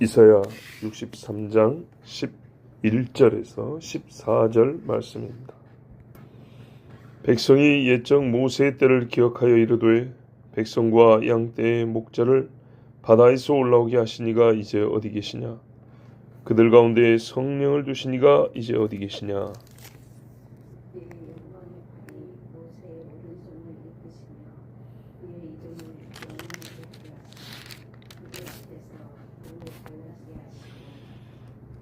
이사야 63장 11절에서 14절 말씀입니다. 백성이 옛적 모세의 때를 기억하여 이르되 백성과 양떼의 목자를 바다에서 올라오게 하시니가 이제 어디 계시냐? 그들 가운데 성령을 두시니가 이제 어디 계시냐?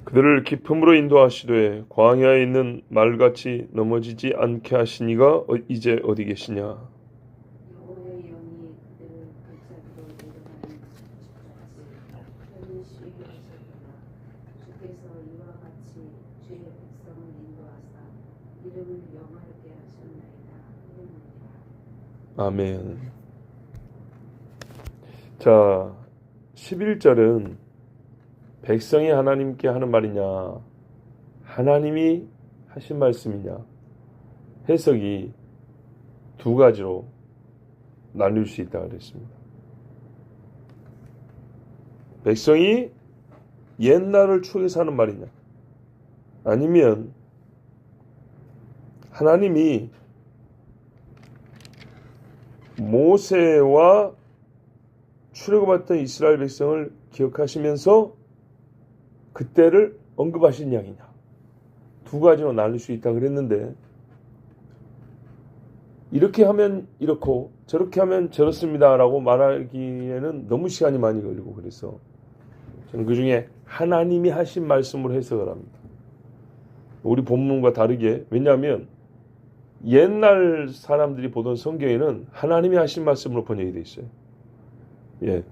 그들을 깊음으로 인도하시되 광야에 있는 말같이 넘어지지 않게 하시니가 이제 어디 계시냐? 아멘. 자, 11절은 백성이 하나님께 하는 말이냐, 하나님이 하신 말씀이냐, 해석이 두 가지로 나눌 수 있다고 그랬습니다. 백성이 옛날을 추억해서 하는 말이냐, 아니면 하나님이 모세와 출애굽했던 이스라엘 백성을 기억하시면서 그때를 언급하신 양이냐, 두 가지로 나눌 수 있다 그랬는데, 이렇게 하면 이렇고 저렇게 하면 저렇습니다 라고 말하기에는 너무 시간이 많이 걸리고, 그래서 저는 그 중에 하나님이 하신 말씀으로 해석을 합니다. 우리 본문과 다르게. 왜냐하면 옛날 사람들이 보던 성경에는 하나님이 하신 말씀으로 번역이 되어 있어요. 예.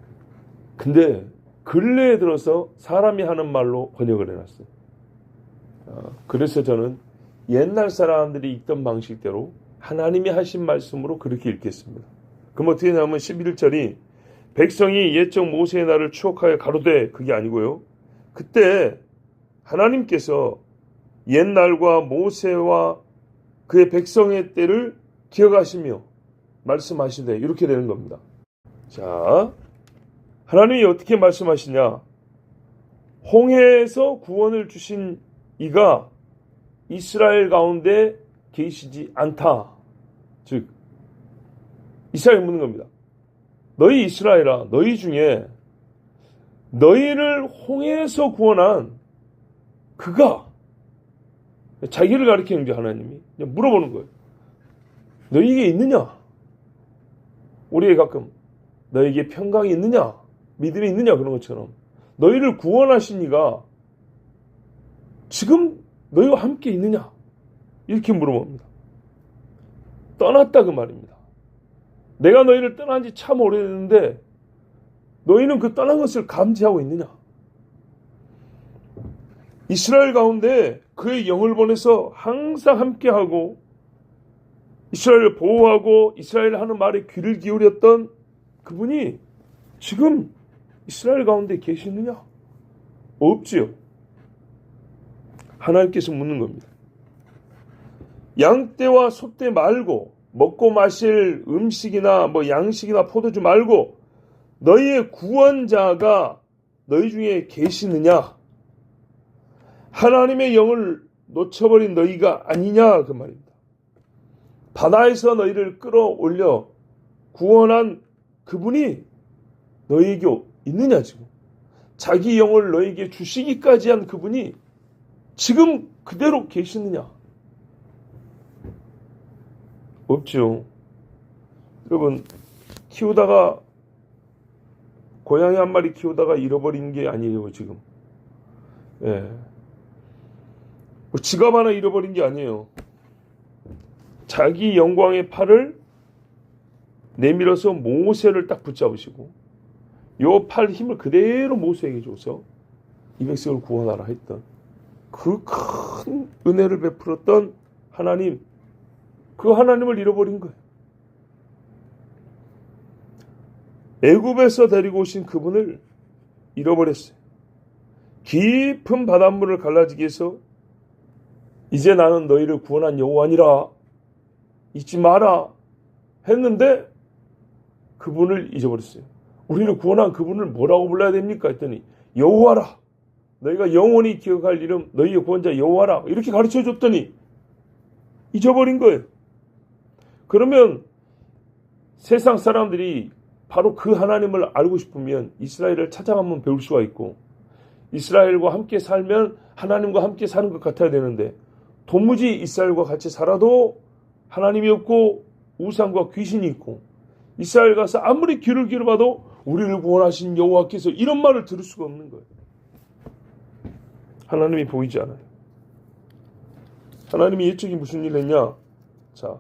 근데 근래에 들어서 사람이 하는 말로 번역을 해놨어요. 그래서 저는 옛날 사람들이 읽던 방식대로 하나님이 하신 말씀으로 그렇게 읽겠습니다. 그럼 어떻게 하냐면 11절이 백성이 옛적 모세의 날을 추억하여 가로되, 그게 아니고요, 그때 하나님께서 옛날과 모세와 그의 백성의 때를 기억하시며 말씀하시되, 이렇게 되는 겁니다. 자, 하나님이 어떻게 말씀하시냐? 홍해에서 구원을 주신 이가 이스라엘 가운데 계시지 않다. 즉, 이스라엘 묻는 겁니다. 너희 이스라엘아, 너희 중에 너희를 홍해에서 구원한 그가, 자기를 가리키는 게 하나님이 물어보는 거예요. 너희에게 있느냐? 우리에게 가끔 너희에게 평강이 있느냐? 믿음이 있느냐? 그런 것처럼 너희를 구원하신 이가 지금 너희와 함께 있느냐? 이렇게 물어봅니다. 떠났다 그 말입니다. 내가 너희를 떠난 지 참 오래됐는데 너희는 그 떠난 것을 감지하고 있느냐? 이스라엘 가운데 그의 영을 보내서 항상 함께하고 이스라엘을 보호하고 이스라엘 하는 말에 귀를 기울였던 그분이 지금 이스라엘 가운데 계시느냐? 없지요. 하나님께서 묻는 겁니다. 양떼와 소떼 말고, 먹고 마실 음식이나 양식이나 포도주 말고 너희의 구원자가 너희 중에 계시느냐? 하나님의 영을 놓쳐버린 너희가 아니냐, 그 말입니다. 바다에서 너희를 끌어올려 구원한 그분이 너희에게 있느냐? 지금 자기 영을 너희에게 주시기까지 한 그분이 지금 그대로 계시느냐? 없죠. 여러분, 키우다가 고양이 한 마리 키우다가 잃어버린 게 아니에요. 지금 지갑 하나 잃어버린 게 아니에요. 자기 영광의 팔을 내밀어서 모세를 딱 붙잡으시고 요 팔 힘을 그대로 모세에게 줘서 이 백성을 구원하라 했던 그 큰 은혜를 베풀었던 하나님, 그 하나님을 잃어버린 거예요. 애굽에서 데리고 오신 그분을 잃어버렸어요. 깊은 바닷물을 갈라지게 해서 이제 나는 너희를 구원한 여호와니라, 잊지 마라 했는데 그분을 잊어버렸어요. 우리를 구원한 그분을 뭐라고 불러야 됩니까? 했더니 여호와라. 너희가 영원히 기억할 이름 너희의 구원자 여호와라. 이렇게 가르쳐 줬더니 잊어버린 거예요. 그러면 세상 사람들이 바로 그 하나님을 알고 싶으면 이스라엘을 찾아가면 배울 수가 있고, 이스라엘과 함께 살면 하나님과 함께 사는 것 같아야 되는데, 도무지 이스라엘과 같이 살아도 하나님이 없고 우상과 귀신이 있고, 이스라엘 가서 아무리 귀를 기울여봐도 우리를 구원하신 여호와께서 이런 말을 들을 수가 없는 거예요. 하나님이 보이지 않아요. 하나님이 이쪽이 무슨 일을 했냐? 자,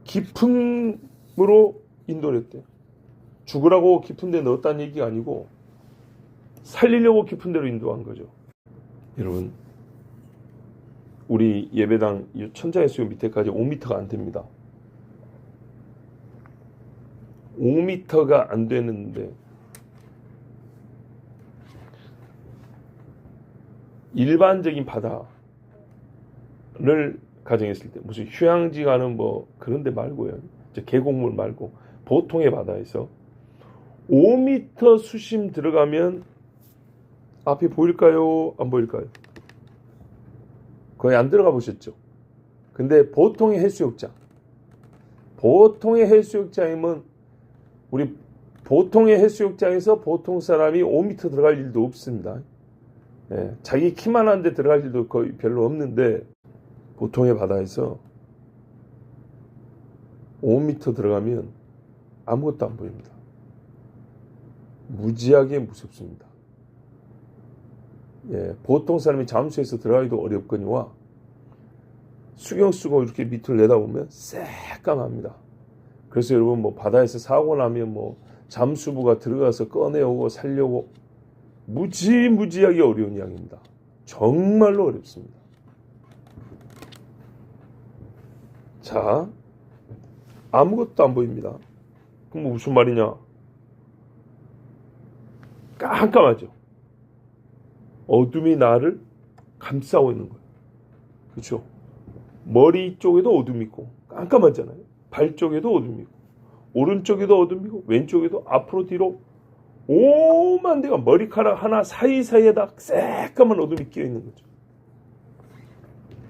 깊음으로 인도를 했대요. 죽으라고 깊은 데 넣었다는 얘기가 아니고 살리려고 깊은 데로 인도한 거죠. 여러분, 우리 예배당 천장의 수요 밑에까지 5m가 안 됩니다. 5m가 안 되는데 일반적인 바다를 가정했을 때 무슨 휴양지 가는 뭐 그런 데 말고요. 계곡물 말고 보통의 바다에서 5m 수심 들어가면 앞이 보일까요? 안 보일까요? 거의 안 들어가 보셨죠? 근데 보통의 해수욕장이면 우리 보통의 해수욕장에서 보통 사람이 5m 들어갈 일도 없습니다. 예, 자기 키만 한데 들어갈 일도 거의 별로 없는데 보통의 바다에서 5m 들어가면 아무것도 안 보입니다. 무지하게 무섭습니다. 예, 보통 사람이 잠수해서 들어가기도 어렵거니와 수경 쓰고 이렇게 밑을 내다보면 새까맣니다. 그래서 여러분 뭐 바다에서 사고 나면 뭐 잠수부가 들어가서 꺼내오고 살려고 무지하게 어려운 이야기입니다. 정말로 어렵습니다. 자, 아무것도 안 보입니다. 그럼 무슨 말이냐? 깜깜하죠. 어둠이 나를 감싸고 있는 거예요. 그렇죠? 머리 쪽에도 어둠이 있고 깜깜하잖아요. 발 쪽에도 어둠이 있고 오른쪽에도 어둠이 있고 왼쪽에도 앞으로 뒤로 오만 데가 머리카락 하나 사이사이에다 새까만 어둠이 끼어 있는 거죠.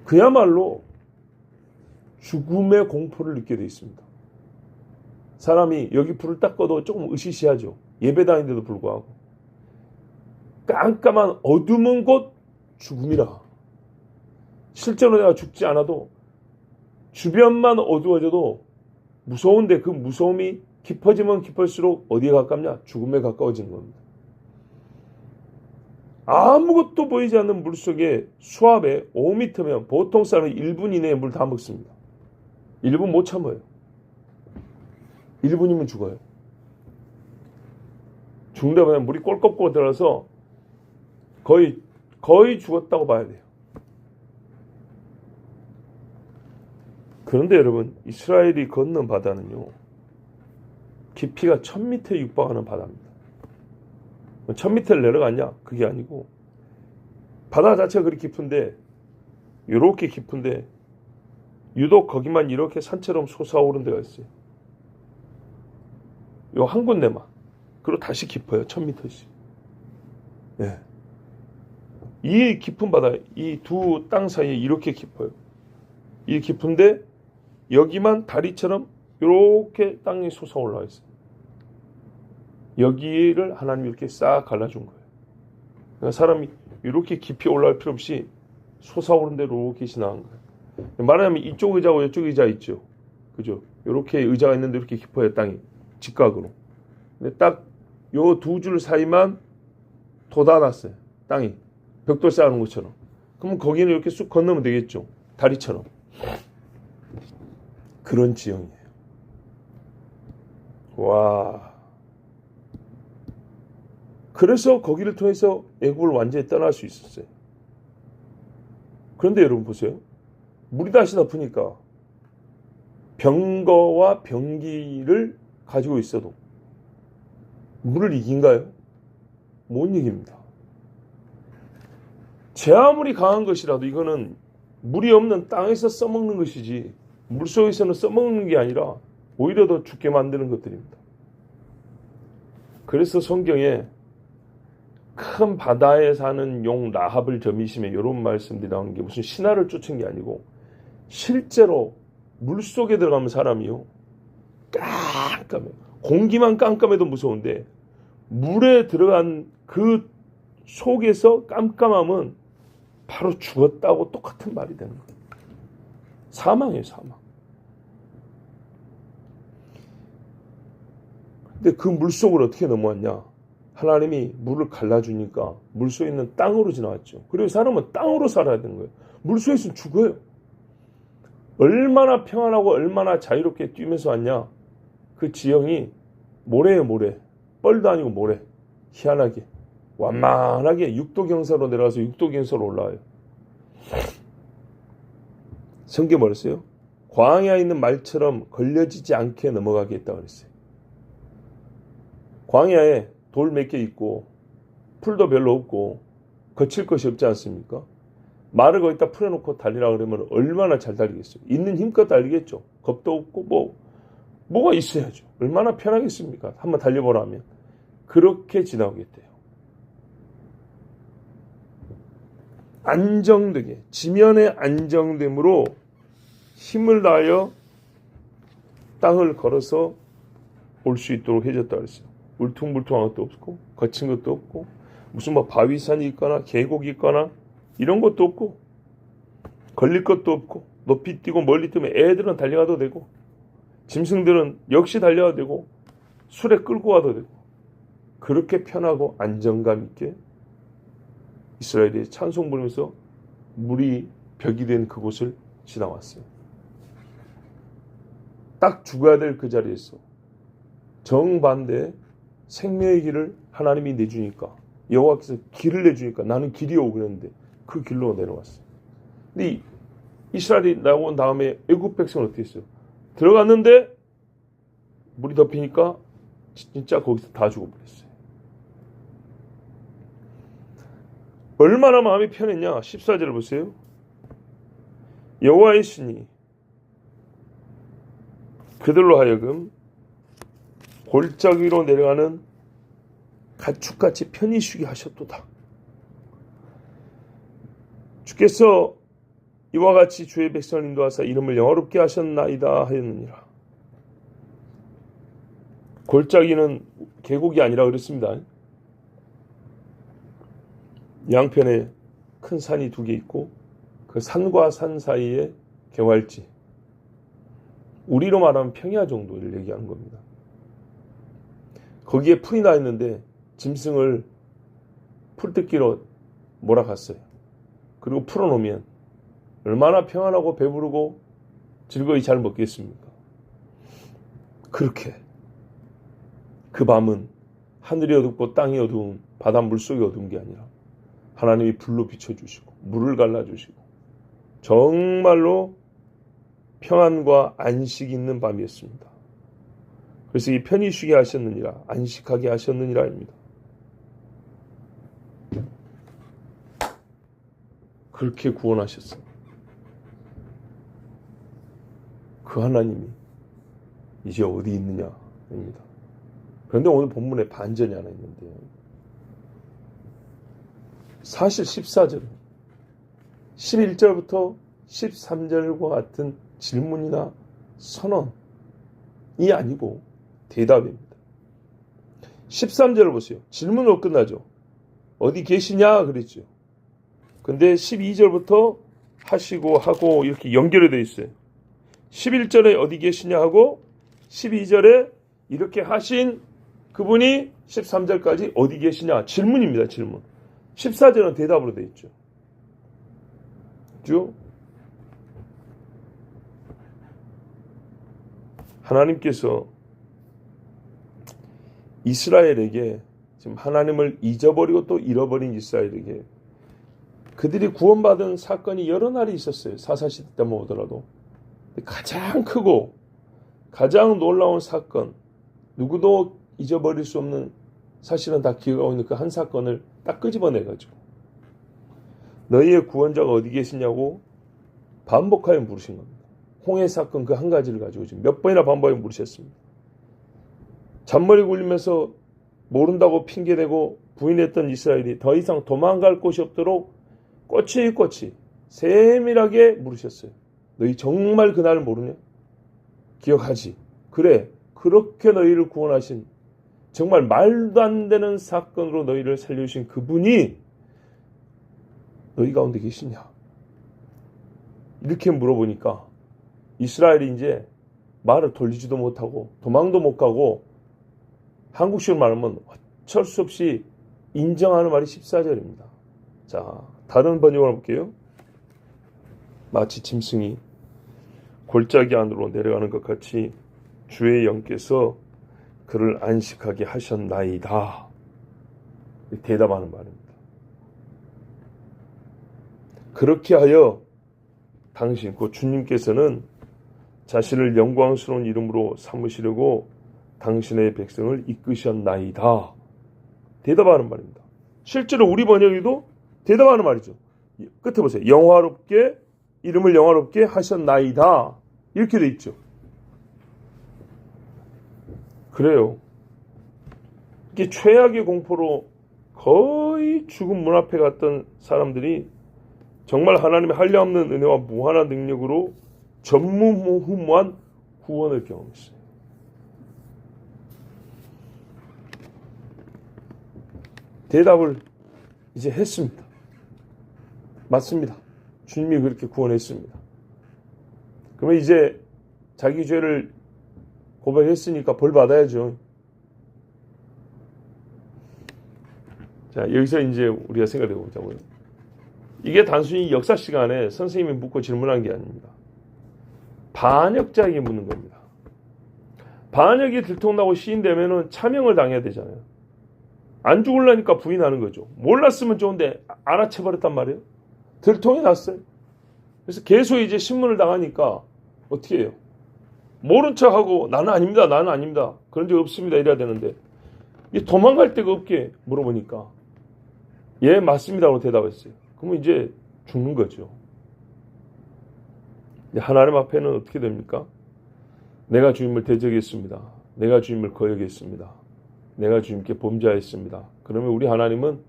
그야말로 죽음의 공포를 느끼게 되어 있습니다. 사람이 여기 불을 딱 꺼도 조금 으시시하죠. 예배당인데도 불구하고 깜깜한 어두운 곳 죽음이라. 실제로 내가 죽지 않아도 주변만 어두워져도 무서운데 그 무서움이 깊어지면 깊을수록 어디에 가깝냐? 죽음에 가까워지는 겁니다. 아무것도 보이지 않는 물속에 수압에 5m면 보통 사람이 1분 이내에 물 다 먹습니다. 1분 못 참아요. 1분이면 죽어요. 죽는다 보면 물이 꼴꺽꼴 들어서 거의 죽었다고 봐야 돼요. 그런데 여러분, 이스라엘이 건넌 바다는요, 깊이가 1000m에 육박하는 바다입니다. 1000m를 내려갔냐? 그게 아니고 바다 자체가 그리 깊은데, 이렇게 깊은데 유독 거기만 이렇게 산처럼 솟아오른 데가 있어요. 요 한 군데만. 그리고 다시 깊어요. 1000m씩. 네. 이 깊은 바다, 이 두 땅 사이에 이렇게 깊어요. 이 깊은데 여기만 다리처럼 이렇게 땅이 솟아 올라와 있어요. 여기를 하나님이 이렇게 싹 갈라준 거예요. 그러니까 사람이 이렇게 깊이 올라갈 필요 없이 솟아오른 대로 이렇게 지나간 거예요. 말하자면 이쪽 의자고 이쪽 의자 있죠. 그죠? 이렇게 의자가 있는데 이렇게 깊어요. 땅이. 직각으로. 근데 딱 요 두 줄 사이만 돋아놨어요. 땅이. 벽돌 쌓아놓은 것처럼. 그러면 거기는 이렇게 쑥 건너면 되겠죠. 다리처럼. 그런 지형이에요. 와. 그래서 거기를 통해서 애국을 완전히 떠날 수 있었어요. 그런데 여러분 보세요. 물이 다시 덮으니까 병거와 병기를 가지고 있어도 물을 이긴가요? 못 이깁니다. 제 아무리 강한 것이라도 이거는 물이 없는 땅에서 써먹는 것이지 물속에서는 써먹는 게 아니라 오히려 더 죽게 만드는 것들입니다. 그래서 성경에 큰 바다에 사는 용 라합을 점이시며 이런 말씀들이 나오는 게 무슨 신화를 쫓은 게 아니고 실제로 물속에 들어가면 사람이요 깜깜해요. 공기만 깜깜해도 무서운데 물에 들어간 그 속에서 깜깜함은 바로 죽었다고 똑같은 말이 되는 거예요. 사망이에요, 사망. 근데 그 물속을 어떻게 넘어왔냐? 하나님이 물을 갈라주니까 물속에 있는 땅으로 지나왔죠. 그리고 사람은 땅으로 살아야 되는 거예요. 물속에 있으면 죽어요. 얼마나 평안하고 얼마나 자유롭게 뛰면서 왔냐? 그 지형이 모래예요, 모래. 뻘도 아니고 모래. 희한하게. 완만하게 6도 경사로 내려가서 6도 경사로 올라와요. 성경에 뭐랬어요? 광야에 있는 말처럼 걸려지지 않게 넘어가게 했다고 그랬어요. 광야에 돌 몇 개 있고 풀도 별로 없고 거칠 것이 없지 않습니까? 말을 거기다 풀어놓고 달리라 그러면 얼마나 잘 달리겠어요? 있는 힘껏 달리겠죠. 겁도 없고 뭐가 있어야죠. 얼마나 편하겠습니까? 한번 달려보라 하면. 그렇게 지나오겠대요. 안정되게 지면의 안정됨으로 힘을 다하여 땅을 걸어서 올 수 있도록 해줬다 그랬어요. 울퉁불퉁한 것도 없고 거친 것도 없고 무슨 뭐 바위산이 있거나 계곡이 있거나 이런 것도 없고 걸릴 것도 없고 높이 뛰고 멀리 뛰면 애들은 달려가도 되고 짐승들은 역시 달려가도 되고 술에 끌고 가도 되고 그렇게 편하고 안정감 있게 이스라엘이 찬송 부르면서 물이 벽이 된 그곳을 지나왔어요. 딱 죽어야 될 그 자리에서 정반대 생명의 길을 하나님이 내주니까 여호와께서 길을 내주니까 나는 길이오 그랬는데 그 길로 내려왔어요. 근데 이스라엘이 나온 다음에 애굽 백성은 어떻게 했어요? 들어갔는데 물이 덮이니까 진짜 거기서 다 죽어버렸어요. 얼마나 마음이 편했냐? 14절을 보세요. 여호와의 신이 그들로 하여금 골짜기 위로 내려가는 가축같이 편히 쉬게 하셨도다. 주께서 이와 같이 주의 백성을 인도하사 이름을 영화롭게 하셨나이다 하였느니라. 골짜기는 계곡이 아니라 그랬습니다. 양편에 큰 산이 두 개 있고 그 산과 산 사이에 개활지, 우리로 말하면 평야 정도를 얘기하는 겁니다. 거기에 풀이 나 있는데 짐승을 풀뜯기로 몰아갔어요. 그리고 풀어놓으면 얼마나 평안하고 배부르고 즐거이 잘 먹겠습니까? 그렇게 그 밤은 하늘이 어둡고 땅이 어두운 바닷물 속이 어두운 게 아니라 하나님이 불로 비춰주시고 물을 갈라주시고 정말로 평안과 안식이 있는 밤이었습니다. 그래서 이 편히 쉬게 하셨느니라, 안식하게 하셨느니라입니다. 그렇게 구원하셨어요. 그 하나님이 이제 어디 있느냐입니다. 그런데 오늘 본문에 반전이 하나 있는데요. 사실 14절, 11절부터 13절과 같은 질문이나 선언이 아니고 대답입니다. 13절을 보세요. 질문으로 끝나죠. 어디 계시냐 그랬죠. 근데 12절부터 하시고 하고 이렇게 연결이 되어 있어요. 11절에 어디 계시냐 하고 12절에 이렇게 하신 그분이 13절까지 어디 계시냐 질문입니다. 질문. 14절은 대답으로 되어 있죠. 그죠? 하나님께서 이스라엘에게 지금 하나님을 잊어버리고 또 잃어버린 이스라엘에게 그들이 구원받은 사건이 여러 날이 있었어요. 사사시대 때만 오더라도. 가장 크고 가장 놀라운 사건, 누구도 잊어버릴 수 없는, 사실은 다 기억하고 있는 그 한 사건을 딱 끄집어내가지고 너희의 구원자가 어디 계시냐고 반복하여 물으신 겁니다. 홍해 사건 그 한 가지를 가지고 지금 몇 번이나 반복하여 물으셨습니다. 잔머리 굴리면서 모른다고 핑계대고 부인했던 이스라엘이 더 이상 도망갈 곳이 없도록 꼬치꼬치 세밀하게 물으셨어요. 너희 정말 그날 모르냐? 기억하지? 그래, 그렇게 너희를 구원하신, 정말 말도 안 되는 사건으로 너희를 살려주신 그분이 너희 가운데 계시냐? 이렇게 물어보니까 이스라엘이 이제 말을 돌리지도 못하고 도망도 못 가고, 한국식으로 말하면 어쩔 수 없이 인정하는 말이 14절입니다. 자, 다른 번역을 볼게요. 마치 짐승이 골짜기 안으로 내려가는 것 같이 주의 영께서 그를 안식하게 하셨나이다. 대답하는 말입니다. 그렇게 하여 당신, 그 주님께서는 자신을 영광스러운 이름으로 삼으시려고 당신의 백성을 이끄셨나이다. 대답하는 말입니다. 실제로 우리 번역에도 대답하는 말이죠. 끝에 보세요. 영화롭게, 이름을 영화롭게 하셨나이다. 이렇게 돼 있죠. 그래요. 이게 최악의 공포로 거의 죽음 문 앞에 갔던 사람들이 정말 하나님의 한량없는 은혜와 무한한 능력으로 전무후무한 구원을 경험했어요. 대답을 이제 했습니다. 맞습니다. 주님이 그렇게 구원했습니다. 그러면 이제 자기 죄를 고백했으니까 벌 받아야죠. 자, 여기서 이제 우리가 생각해 보자고요. 이게 단순히 역사 시간에 선생님이 묻고 질문한 게 아닙니다. 반역자에게 묻는 겁니다. 반역이 들통나고 시인되면은 차명을 당해야 되잖아요. 안 죽으려니까 부인하는 거죠. 몰랐으면 좋은데 알아채버렸단 말이에요. 들통이 났어요. 그래서 계속 이제 신문을 당하니까 어떻게 해요? 모른 척하고 나는 아닙니다. 나는 아닙니다. 그런 적 없습니다. 이래야 되는데 도망갈 데가 없게 물어보니까 예, 맞습니다라고 대답했어요. 그러면 이제 죽는 거죠. 하나님 앞에는 어떻게 됩니까? 내가 주님을 대적했습니다. 내가 주님을 거역했습니다. 내가 주님께 범죄하였습니다. 그러면 우리 하나님은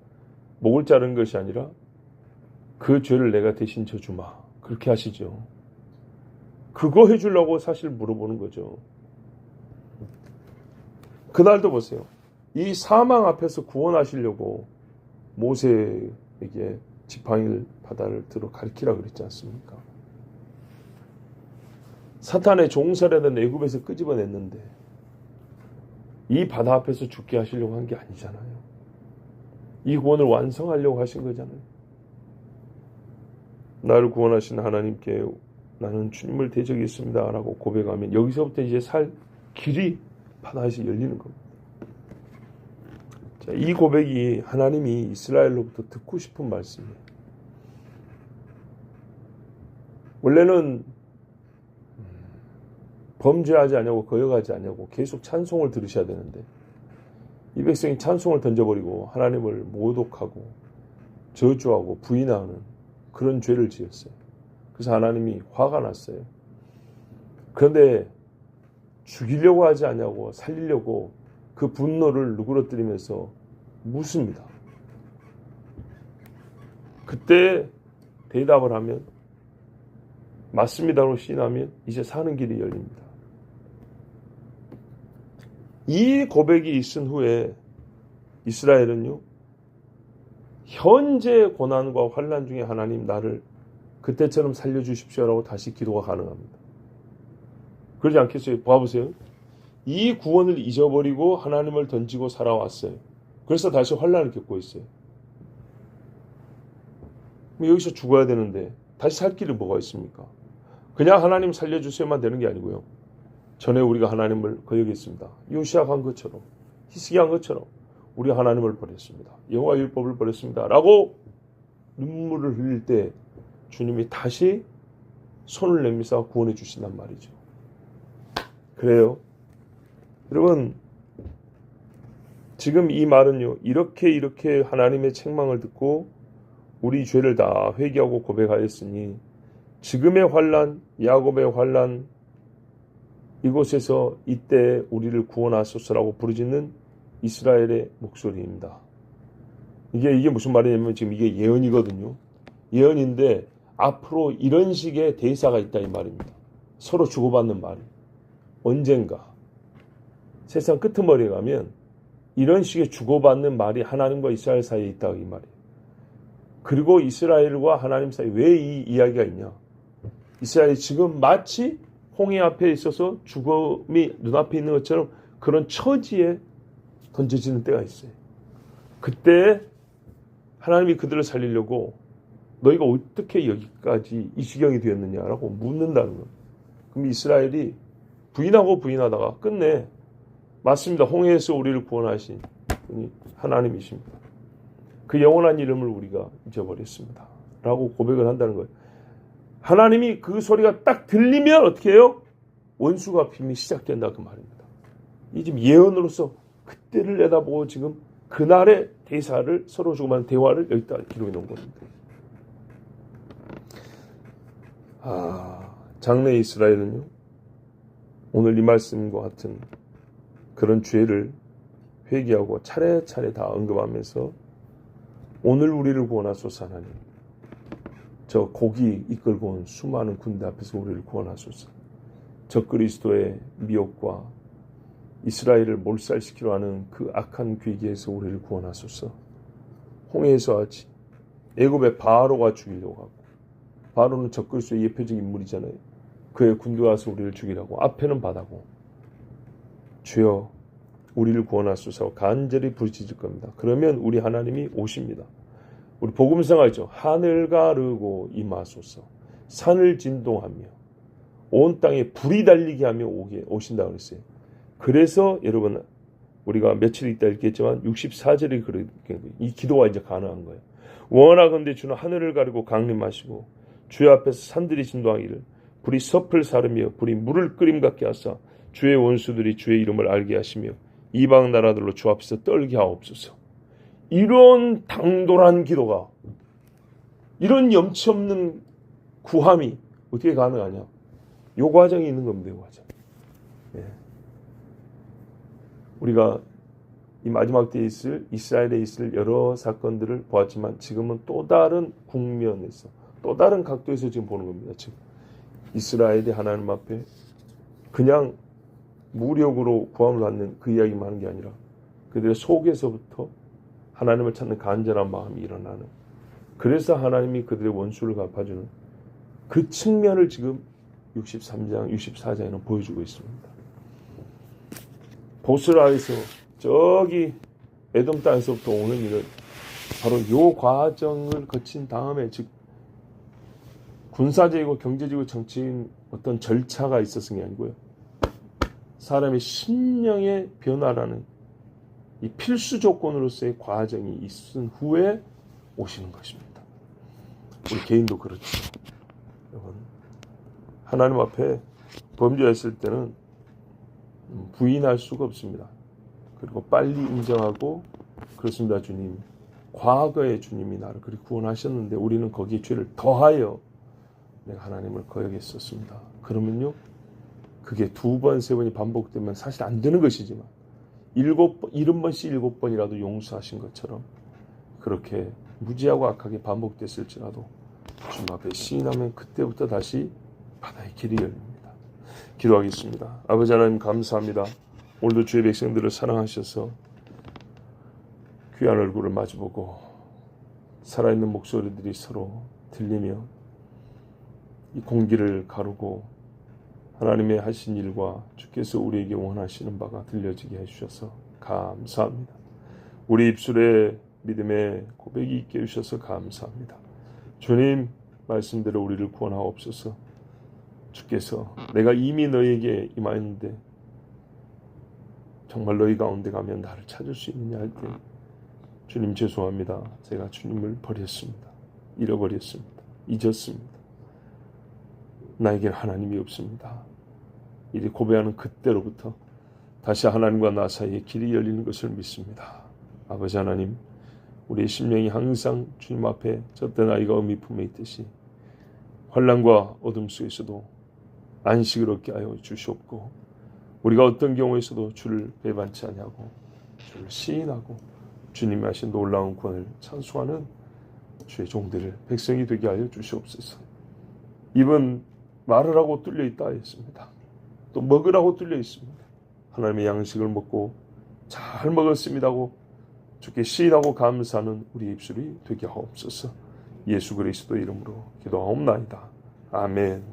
목을 자르는 것이 아니라 그 죄를 내가 대신 져주마. 그렇게 하시죠. 그거 해주려고 사실 물어보는 거죠. 그날도 보세요. 이 사망 앞에서 구원하시려고 모세에게 지팡이 바다를 들어 가리키라 그랬지 않습니까? 사탄의 종살이던 애굽에서 끄집어냈는데 이 바다 앞에서 죽게 하시려고 한 게 아니잖아요. 이 구원을 완성하려고 하신 거잖아요. 나를 구원하신 하나님께 나는 주님을 대적했습니다 라고 고백하면 여기서부터 이제 살 길이 바다에서 열리는 겁니다. 자, 이 고백이 하나님이 이스라엘로부터 듣고 싶은 말씀이에요. 원래는 범죄하지 않냐고 거역하지 않냐고 계속 찬송을 들으셔야 되는데 이 백성이 찬송을 던져버리고 하나님을 모독하고 저주하고 부인하는 그런 죄를 지었어요. 그래서 하나님이 화가 났어요. 그런데 죽이려고 하지 않냐고 살리려고 그 분노를 누그러뜨리면서 묻습니다. 그때 대답을 하면 맞습니다로 시인하면 이제 사는 길이 열립니다. 이 고백이 있은 후에 이스라엘은요, 현재 고난과 환난 중에 하나님 나를 그때처럼 살려주십시오라고 다시 기도가 가능합니다. 그러지 않겠어요? 봐보세요. 이 구원을 잊어버리고 하나님을 던지고 살아왔어요. 그래서 다시 환난을 겪고 있어요. 여기서 죽어야 되는데 다시 살 길이 뭐가 있습니까? 그냥 하나님 살려주셔야만 되는 게 아니고요. 전에 우리가 하나님을 거역했습니다. 요시아가 한 것처럼, 히스기야 한 것처럼 우리 하나님을 버렸습니다. 여호와 율법을 버렸습니다. 라고 눈물을 흘릴 때 주님이 다시 손을 내밀어 구원해 주신단 말이죠. 그래요. 여러분, 지금 이 말은요, 이렇게 하나님의 책망을 듣고 우리 죄를 다 회개하고 고백하였으니 지금의 환난, 야곱의 환난, 이곳에서 이때 우리를 구원하소서라고 부르짖는 이스라엘의 목소리입니다. 이게 무슨 말이냐면 지금 이게 예언이거든요. 예언인데 앞으로 이런 식의 대사가 있다 이 말입니다. 서로 주고받는 말이. 언젠가 세상 끄트머리에 가면 이런 식의 주고받는 말이 하나님과 이스라엘 사이에 있다 이 말이에요. 그리고 이스라엘과 하나님 사이에 왜 이 이야기가 있냐. 이스라엘이 지금 마치 홍해 앞에 있어서 죽음이 눈앞에 있는 것처럼 그런 처지에 던져지는 때가 있어요. 그때 하나님이 그들을 살리려고 너희가 어떻게 여기까지 이 지경이 되었느냐라고 묻는다는 거예요. 그럼 이스라엘이 부인하다가 끝내 맞습니다. 홍해에서 우리를 구원하신 분이 하나님이십니다. 그 영원한 이름을 우리가 잊어버렸습니다. 라고 고백을 한다는 거예요. 하나님이 그 소리가 딱 들리면 어떻게 해요? 원수가 핌이 시작된다 그 말입니다. 이 지금 예언으로서 그때를 내다보고 지금 그날의 대사를 서로 주고받는 대화를 여기다 기록해 놓은 겁니다. 장래 이스라엘은요. 오늘 이 말씀과 같은 그런 죄를 회개하고 차례차례 다 언급하면서 오늘 우리를 구원하소서 하나님. 저 고기 이끌고 온 수많은 군대 앞에서 우리를 구원하소서. 적그리스도의 미혹과 이스라엘을 몰살시키려 하는 그 악한 괴기에서 우리를 구원하소서. 홍해에서 하지. 애굽의 바로가 죽이려고 하고 바로는 적그리스도의 예표적 인물이잖아요. 그의 군대가 와서 우리를 죽이라고 앞에는 바다고 주여 우리를 구원하소서 간절히 부르짖을 겁니다. 그러면 우리 하나님이 오십니다. 우리 복음성 알죠? 하늘 가르고 임하소서 산을 진동하며 온 땅에 불이 달리게 하며 오신다고 그랬어요. 그래서 여러분 우리가 며칠 있다 읽겠지만 64절이 그렇게 이 기도가 이제 가능한 거예요. 원하건대 주는 하늘을 가르고 강림하시고 주의 앞에서 산들이 진동하기를 불이 섭을 사르며 불이 물을 끓임 같게 하사 주의 원수들이 주의 이름을 알게 하시며 이방 나라들로 주 앞에서 떨게 하옵소서. 이런 당돌한 기도가 이런 염치 없는 구함이 어떻게 가능하냐. 요 과정이 있는 겁니다. 요 과정. 예. 우리가 이 마지막 때에 있을 이스라엘에 있을 여러 사건들을 보았지만 지금은 또 다른 국면에서 또 다른 각도에서 지금 보는 겁니다. 지금 이스라엘이 하나님 앞에 그냥 무력으로 구함을 받는 그 이야기만 하는 게 아니라 그들의 속에서부터 하나님을 찾는 간절한 마음이 일어나는, 그래서 하나님이 그들의 원수를 갚아주는 그 측면을 지금 63장, 64장에는 보여주고 있습니다. 보스라에서 저기 에돔 땅에서부터 오는 일은 바로 이 과정을 거친 다음에, 즉 군사적이고 경제적이고 정치인 어떤 절차가 있었은 게 아니고요. 사람의 심령의 변화라는 이 필수 조건으로서의 과정이 있은 후에 오시는 것입니다. 우리 개인도 그렇죠. 여러분, 하나님 앞에 범죄했을 때는 부인할 수가 없습니다. 그리고 빨리 인정하고, 그렇습니다 주님, 과거에 주님이 나를 그리 구원하셨는데 우리는 거기에 죄를 더하여 내가 하나님을 거역했었습니다. 그러면요, 그게 2번, 3번이 반복되면 사실 안 되는 것이지만 70번씩 7번이라도 용서하신 것처럼 그렇게 무지하고 악하게 반복됐을지라도 주님 앞에 시인하면 그때부터 다시 바다의 길이 열립니다. 기도하겠습니다. 아버지 하나님 감사합니다. 오늘도 주의 백성들을 사랑하셔서 귀한 얼굴을 마주보고 살아있는 목소리들이 서로 들리며 이 공기를 가르고 하나님의 하신 일과 주께서 우리에게 원하시는 바가 들려지게 해주셔서 감사합니다. 우리 입술에 믿음의 고백이 있게 해주셔서 감사합니다. 주님 말씀대로 우리를 구원하옵소서. 주께서 내가 이미 너희에게 임하였는데 정말 너희 가운데 가면 나를 찾을 수 있느냐 할 때 주님 죄송합니다. 제가 주님을 버렸습니다. 잃어버렸습니다. 잊었습니다. 나에게 하나님이 없습니다. 이리 고백하는 그때로부터 다시 하나님과 나 사이에 길이 열리는 것을 믿습니다. 아버지 하나님, 우리의 심령이 항상 주님 앞에 젖된 아이가 어미 품에 있듯이 환난과 어둠 속에서도 안식을 얻게 하여 주시옵고, 우리가 어떤 경우에서도 주를 배반치 아니하고 주를 시인하고 주님이 하신 놀라운 구원을 찬송하는 주의 종들을 백성이 되게 하여 주시옵소서. 입은 말을 하고 뚫려 있다 했습니다. 또 먹으라고 뚫려 있습니다. 하나님의 양식을 먹고 잘 먹었습니다 하고 주께 시인하고 감사하는 우리 입술이 되게 하옵소서. 예수 그리스도 이름으로 기도하옵나이다. 아멘.